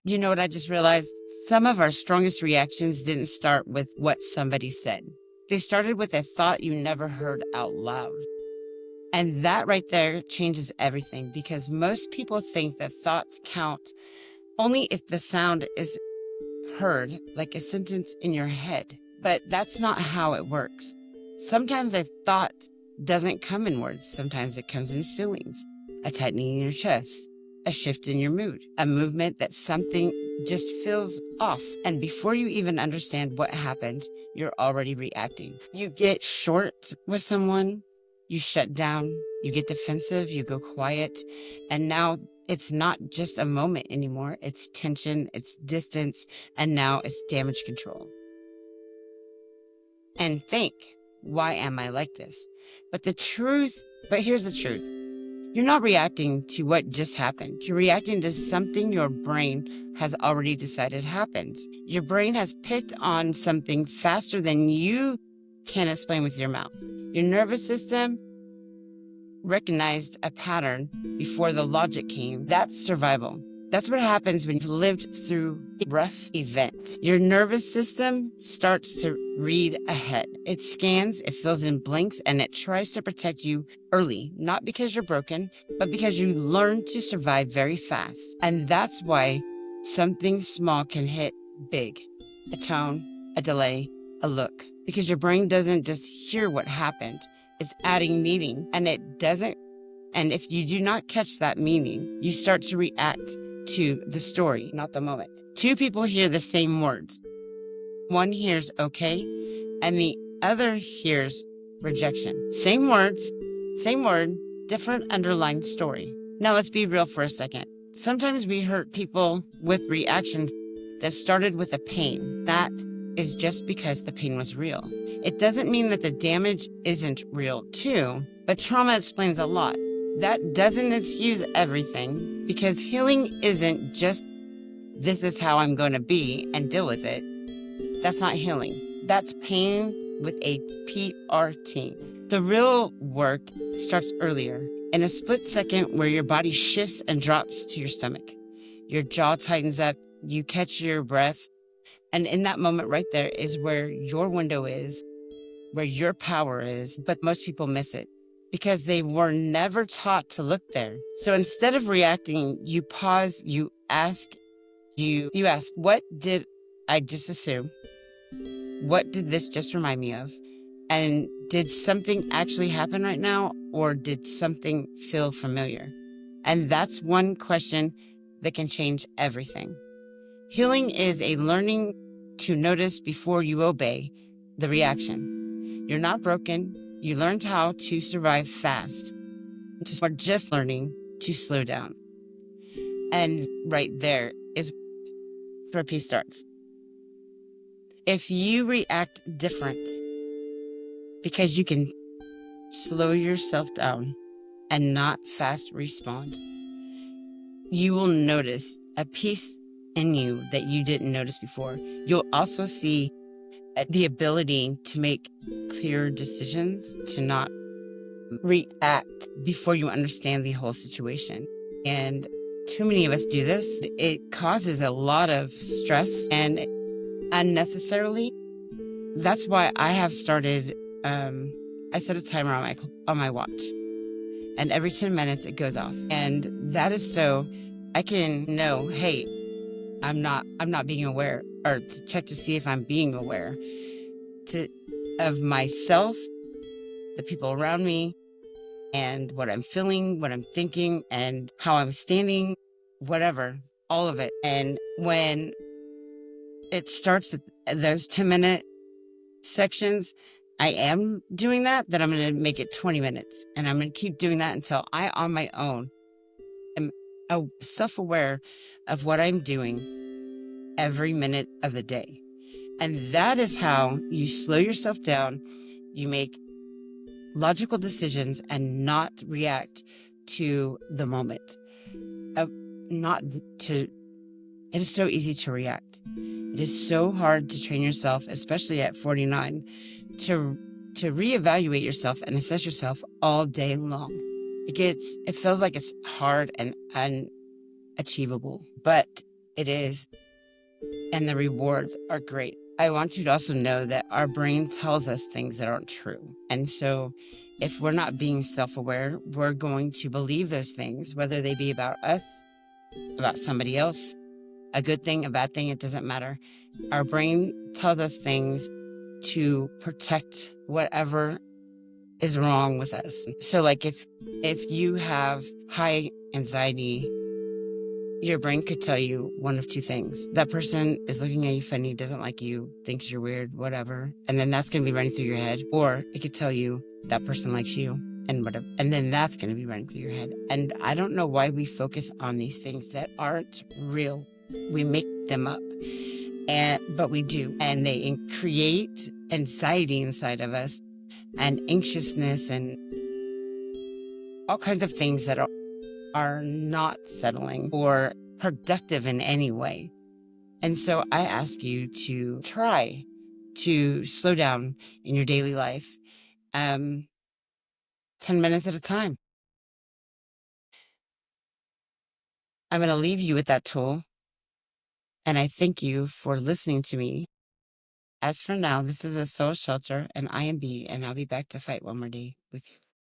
You know what I just realized? Some of our strongest reactions didn't start with what somebody said. They started with a thought you never heard out loud. And that right there changes everything, because most people think that thoughts count only if the sound is heard, like a sentence in your head. But that's not how it works. Sometimes a thought doesn't come in words. Sometimes it comes in feelings, a tightening in your chest, a shift in your mood, a movement that something just feels off. And before you even understand what happened, you're already reacting. You get short with someone, you shut down, you get defensive, you go quiet, and now it's not just a moment anymore. It's tension, it's distance, and now it's damage control. And think, why am I like this? But here's the truth. You're not reacting to what just happened. You're reacting to something your brain has already decided happened. Your brain has picked on something faster than you can explain with your mouth. Your nervous system recognized a pattern before the logic came. That's survival. That's what happens when you've lived through a rough event. Your nervous system starts to read ahead. It scans, it fills in blanks, and it tries to protect you early, not because you're broken, but because you learn to survive very fast. And that's why something small can hit big. A tone, a delay, a look. Because your brain doesn't just hear what happened, it's adding meaning, and if you do not catch that meaning, you start to react to the story, not the moment. Two people hear the same words. One hears okay, and the other hears rejection. Same words, same word, different underlying story. Now let's be real for a second. Sometimes we hurt people with reactions that started with a pain. That is just because the pain was real. It doesn't mean that the damage isn't real too, but trauma explains a lot. That doesn't excuse everything, because healing isn't just, this is how I'm going to be and deal with it. That's not healing. That's pain with a PRT. The real work starts earlier, in a split second where your body shifts and drops to your stomach. Your jaw tightens up, you catch your breath, and in that moment right there is where your window is, where your power is, but most people miss it because they were never taught to look there. So instead of reacting, you pause, you ask, what did I just assume? What did this just remind me of? And did something actually happen right now, or did something feel familiar? And that's one question that can change everything. Healing is a learning to notice before you obey the reaction. You're not broken. You learned how to survive fast, or just learning to slow down. And right there is where peace starts. If you react different because you can slow yourself down and not fast respond, you will notice a peace in you that you didn't notice before. You'll also see the ability to make clear decisions, to not react before you understand the whole situation. And too many of us do this. It causes a lot of stress and unnecessarily. That's why I have started, I set a timer on my watch, and every 10 minutes it goes off. And that is so I can know, hey, I'm not being aware, or to check to see if I'm being aware of myself, the people around me, and what I'm feeling, what I'm thinking, and how I'm standing, whatever, all of it. And when it starts at those 10-minute sections, I am doing that, then I'm going to make it 20 minutes. And I'm going to keep doing that until I, on my own, am self-aware of what I'm doing every minute of the day. And that is how you slow yourself down. You make logical decisions and not react to the moment. It is so easy to react. It is so hard to train yourself, especially at 49, to reevaluate yourself and assess yourself all day long. It feels like it's hard and unachievable, but it is, and the rewards are great. I want you to also know that our brain tells us things that aren't true. And so if we're not being self-aware, we're going to believe those things, whether they be about us, about somebody else, a good thing, a bad thing, it doesn't matter. Our brain tells us things to protect whatever is wrong with us. So like if you have high anxiety, your brain could tell you one of two things. That person is looking at you funny, doesn't like you, thinks you're weird, whatever. And then that's going to be running through your head. Or it could tell you that person likes you and whatever. And then that's going to be running through your head. And I don't know why we focus on these things that aren't real. We make them up. But we do. And they create anxiety inside of us and anxiousness and all kinds of things that are not settling or productive in any way. And so I ask you to try to slow down in your daily life, 10 minutes at a time. I'm going to leave you with that tool. And I thank you for listening to me. As for now, this is a soul shelter, and I am B, and I'll be back to fight one more day with you.